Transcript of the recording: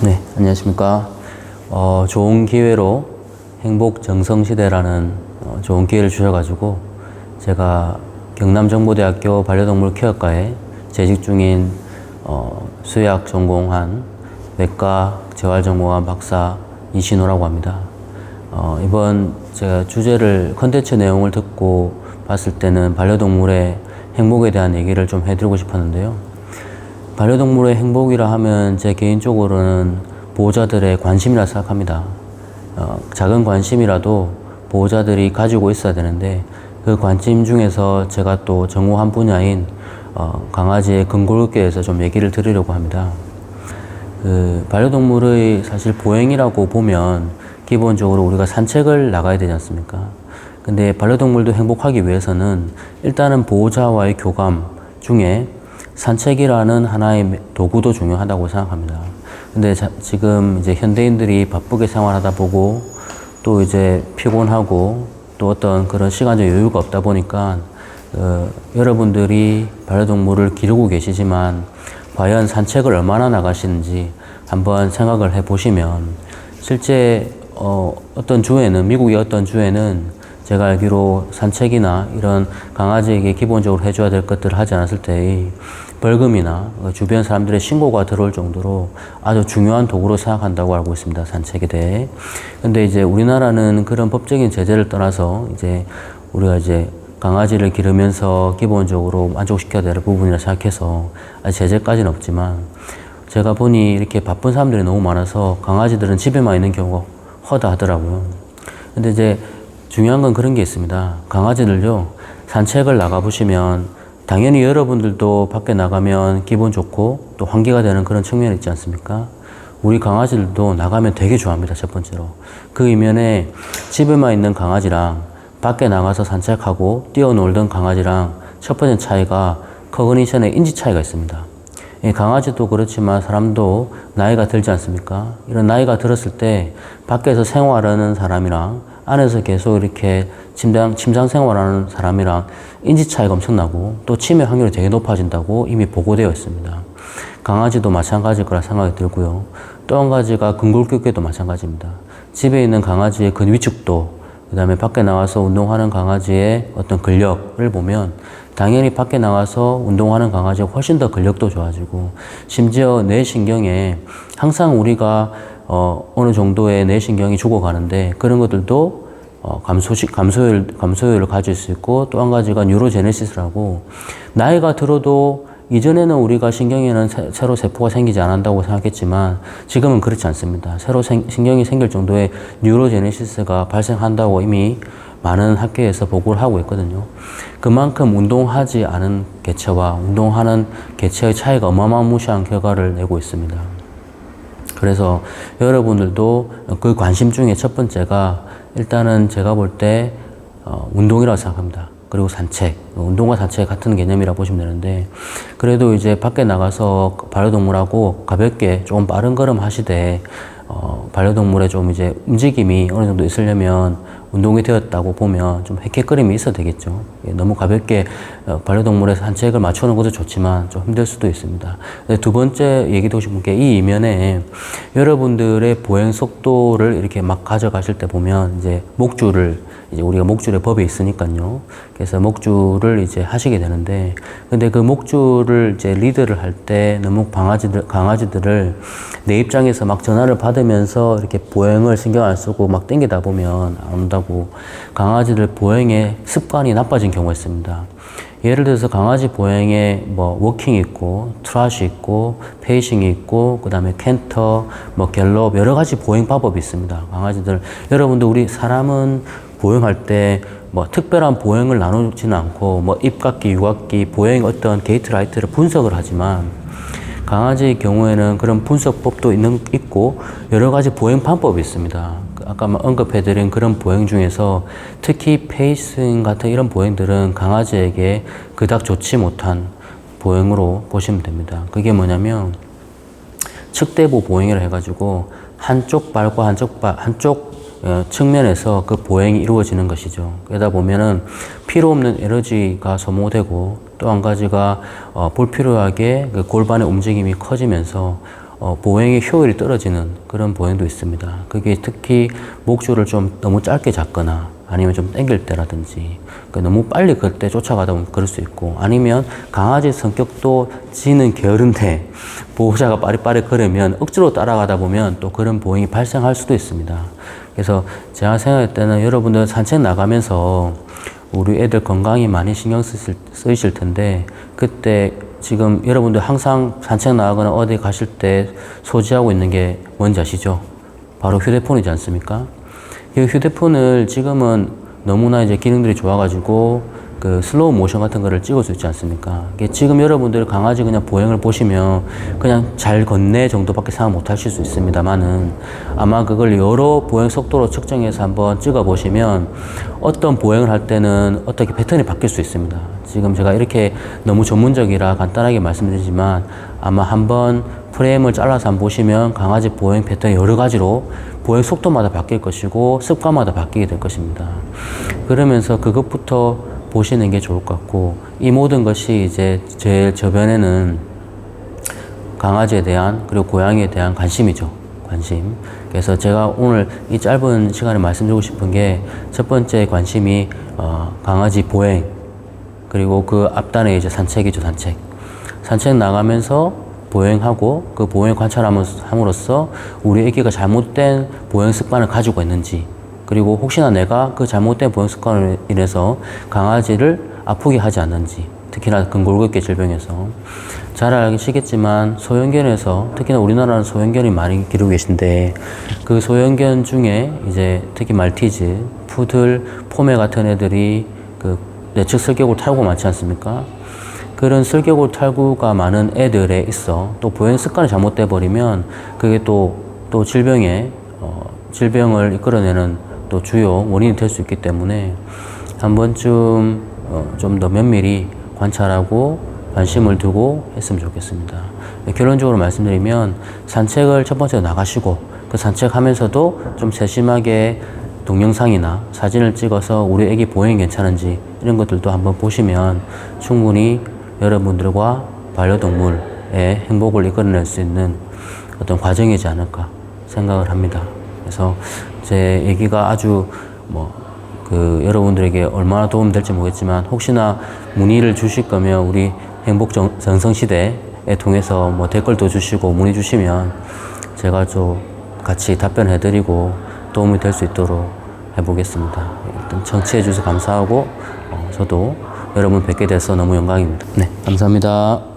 네, 안녕하십니까. 좋은 기회로 행복 정성시대라는 좋은 기회를 주셔가지고 제가 경남정보대학교 반려동물 케어과에 재직 중인 수의학 전공한 외과 재활 전공한 박사 이신호라고 합니다. 이번 제가 주제를 컨텐츠 내용을 듣고 봤을 때는 반려동물의 행복에 대한 얘기를 좀 해드리고 싶었는데요. 반려동물의 행복이라 하면 제 개인적으로는 보호자들의 관심이라 생각합니다. 작은 관심이라도 보호자들이 가지고 있어야 되는데 그 관심 중에서 제가 또 전공한 분야인 강아지의 근골격에 대해서 좀 얘기를 드리려고 합니다. 반려동물의 사실 보행이라고 보면 기본적으로 우리가 산책을 나가야 되지 않습니까? 근데 반려동물도 행복하기 위해서는 일단은 보호자와의 교감 중에 산책이라는 하나의 도구도 중요하다고 생각합니다. 근데 지금 이제 현대인들이 바쁘게 생활하다 보고 또 이제 피곤하고 또 어떤 그런 시간적 여유가 없다 보니까 여러분들이 반려동물을 기르고 계시지만 과연 산책을 얼마나 나가시는지 한번 생각을 해 보시면 실제 어떤 주에는 미국의 어떤 주에는 제가 알기로 산책이나 이런 강아지에게 기본적으로 해줘야 될 것들을 하지 않았을 때의 벌금이나 주변 사람들의 신고가 들어올 정도로 아주 중요한 도구로 생각한다고 알고 있습니다. 산책에 대해. 근데 이제 우리나라는 그런 법적인 제재를 떠나서 이제 우리가 이제 강아지를 기르면서 기본적으로 만족시켜야 될 부분이라 생각해서 아직 제재까지는 없지만 제가 보니 이렇게 바쁜 사람들이 너무 많아서 강아지들은 집에만 있는 경우가 허다하더라고요. 근데 이제 중요한 건 그런 게 있습니다. 강아지들요, 산책을 나가보시면 당연히 여러분들도 밖에 나가면 기분 좋고 또 환기가 되는 그런 측면이 있지 않습니까? 우리 강아지들도 나가면 되게 좋아합니다. 첫 번째로. 그 이면에 집에만 있는 강아지랑 밖에 나가서 산책하고 뛰어놀던 강아지랑 첫 번째 차이가 커그니션의 인지 차이가 있습니다. 강아지도 그렇지만 사람도 나이가 들지 않습니까? 이런 나이가 들었을 때 밖에서 생활하는 사람이랑 안에서 계속 이렇게 침상 생활하는 사람이랑 인지 차이가 엄청나고 또 치매 확률이 되게 높아진다고 이미 보고되어 있습니다. 강아지도 마찬가지일 거라 생각이 들고요. 또 한 가지가 근골격계도 마찬가지입니다. 집에 있는 강아지의 근위축도, 그 다음에 밖에 나와서 운동하는 강아지의 어떤 근력을 보면 당연히 밖에 나가서 운동하는 강아지가 훨씬 더 근력도 좋아지고 심지어 뇌신경에 항상 우리가 어느 정도의 뇌신경이 죽어가는데 그런 것들도 감소율을 가질 수 있고 또 한 가지가 뉴로제네시스라고 나이가 들어도 이전에는 우리가 신경에는 새로 세포가 생기지 않는다고 생각했지만 지금은 그렇지 않습니다. 새로 신경이 생길 정도의 뉴로제네시스가 발생한다고 이미 많은 학회에서 보고를 하고 있거든요. 그만큼 운동하지 않은 개체와 운동하는 개체의 차이가 어마무시한 결과를 내고 있습니다. 그래서 여러분들도 그 관심 중에 첫 번째가 일단은 제가 볼 때 운동이라고 생각합니다. 그리고 산책, 운동과 산책 같은 개념이라고 보시면 되는데 그래도 이제 밖에 나가서 반려동물하고 가볍게 좀 빠른 걸음 하시되 반려동물의 좀 이제 움직임이 어느 정도 있으려면 운동이 되었다고 보면 좀 헥헥거림이 있어도 되겠죠. 너무 가볍게 반려동물의 산책을 맞추는 것도 좋지만 좀 힘들 수도 있습니다. 두 번째 얘기도 싶은 게 이 이면에 여러분들의 보행 속도를 이렇게 막 가져가실 때 보면 이제 목줄을 이제 우리가 목줄의 법이 있으니까요. 그래서 목줄을 이제 하시게 되는데 근데 그 목줄을 이제 리드를 할 때 너무 강아지들을 내 입장에서 막 전화를 받으면서 이렇게 보행을 신경 안 쓰고 막 땡기다 보면 안 온다고 강아지들 보행의 습관이 나빠진 경우가 있습니다. 예를 들어서 강아지 보행에 뭐 워킹이 있고 트롯이 있고 페이싱이 있고 그 다음에 캔터, 뭐 갤럽 여러 가지 보행 방법이 있습니다. 강아지들 여러분들 우리 사람은 보행할 때 뭐 특별한 보행을 나누지는 않고 뭐 입각기, 유각기, 보행 어떤 게이트라이트를 분석을 하지만 강아지의 경우에는 그런 분석법도 있고 여러 가지 보행 방법이 있습니다. 아까 언급해드린 그런 보행 중에서 특히 페이싱 같은 이런 보행들은 강아지에게 그닥 좋지 못한 보행으로 보시면 됩니다. 그게 뭐냐면 측대보 보행이라 해가지고 한쪽 발과 한쪽 측면에서 그 보행이 이루어지는 것이죠. 그러다 보면은 필요 없는 에너지가 소모되고 또 한 가지가 불필요하게 그 골반의 움직임이 커지면서 보행의 효율이 떨어지는 그런 보행도 있습니다. 그게 특히 목줄을 좀 너무 짧게 잡거나 아니면 좀 당길 때라든지 그러니까 너무 빨리 그때 쫓아가다 보면 그럴 수 있고 아니면 강아지 성격도 지는 게으른데 보호자가 빠릿빠릿 걸으면 억지로 따라가다 보면 또 그런 보행이 발생할 수도 있습니다. 그래서 제가 생각할 때는 여러분들 산책 나가면서 우리 애들 건강이 많이 신경 쓰이실 텐데 그때 지금 여러분들 항상 산책 나가거나 어디 가실 때 소지하고 있는 게 뭔지 아시죠? 바로 휴대폰이지 않습니까? 이 휴대폰을 지금은 너무나 이제 기능들이 좋아가지고 그 슬로우 모션 같은 거를 찍을 수 있지 않습니까? 이게 지금 여러분들 강아지 그냥 보행을 보시면 그냥 잘 걷네 정도밖에 생각 못 하실 수 있습니다만은 아마 그걸 여러 보행 속도로 측정해서 한번 찍어 보시면 어떤 보행을 할 때는 어떻게 패턴이 바뀔 수 있습니다. 지금 제가 이렇게 너무 전문적이라 간단하게 말씀드리지만 아마 한번 프레임을 잘라서 한번 보시면 강아지 보행 패턴이 여러 가지로 보행 속도마다 바뀔 것이고 습관마다 바뀌게 될 것입니다. 그러면서 그것부터 보시는 게 좋을 것 같고 이 모든 것이 이제 제일 저변에는 강아지에 대한 그리고 고양이에 대한 관심이죠. 관심. 그래서 제가 오늘 이 짧은 시간에 말씀드리고 싶은 게 첫 번째 관심이 강아지 보행 그리고 그 앞단에 이제 산책이죠. 산책 나가면서 보행하고 그 보행 관찰함으로써 우리 애기가 잘못된 보행 습관을 가지고 있는지 그리고 혹시나 내가 그 잘못된 보행 습관으로 인해서 강아지를 아프게 하지 않는지 특히나 근골격계 질병에서 잘 아시겠지만 소형견에서 특히나 우리나라는 소형견이 많이 기르고 계신데 그 소형견 중에 이제 특히 말티즈, 푸들, 포메 같은 애들이 그 내측 슬개골 탈구가 많지 않습니까? 그런 슬개골 탈구가 많은 애들에 있어 또 보행 습관이 잘못돼 버리면 그게 또 질병을 이끌어내는 또 주요 원인이 될 수 있기 때문에 한 번쯤 좀 더 면밀히 관찰하고 관심을 두고 했으면 좋겠습니다. 결론적으로 말씀드리면 산책을 첫 번째로 나가시고 그 산책하면서도 좀 세심하게 동영상이나 사진을 찍어서 우리 애기 보행이 괜찮은지 이런 것들도 한번 보시면 충분히 여러분들과 반려동물의 행복을 이끌어낼 수 있는 어떤 과정이지 않을까 생각을 합니다. 그래서 제 얘기가 아주 여러분들에게 얼마나 도움될지 모르겠지만 혹시나 문의를 주실 거면 우리 행복정성시대에 통해서 댓글도 주시고 문의 주시면 제가 좀 같이 답변해드리고 도움이 될 수 있도록 해보겠습니다. 일단 청취해 주셔서 감사하고 저도 여러분 뵙게 돼서 너무 영광입니다. 네, 감사합니다.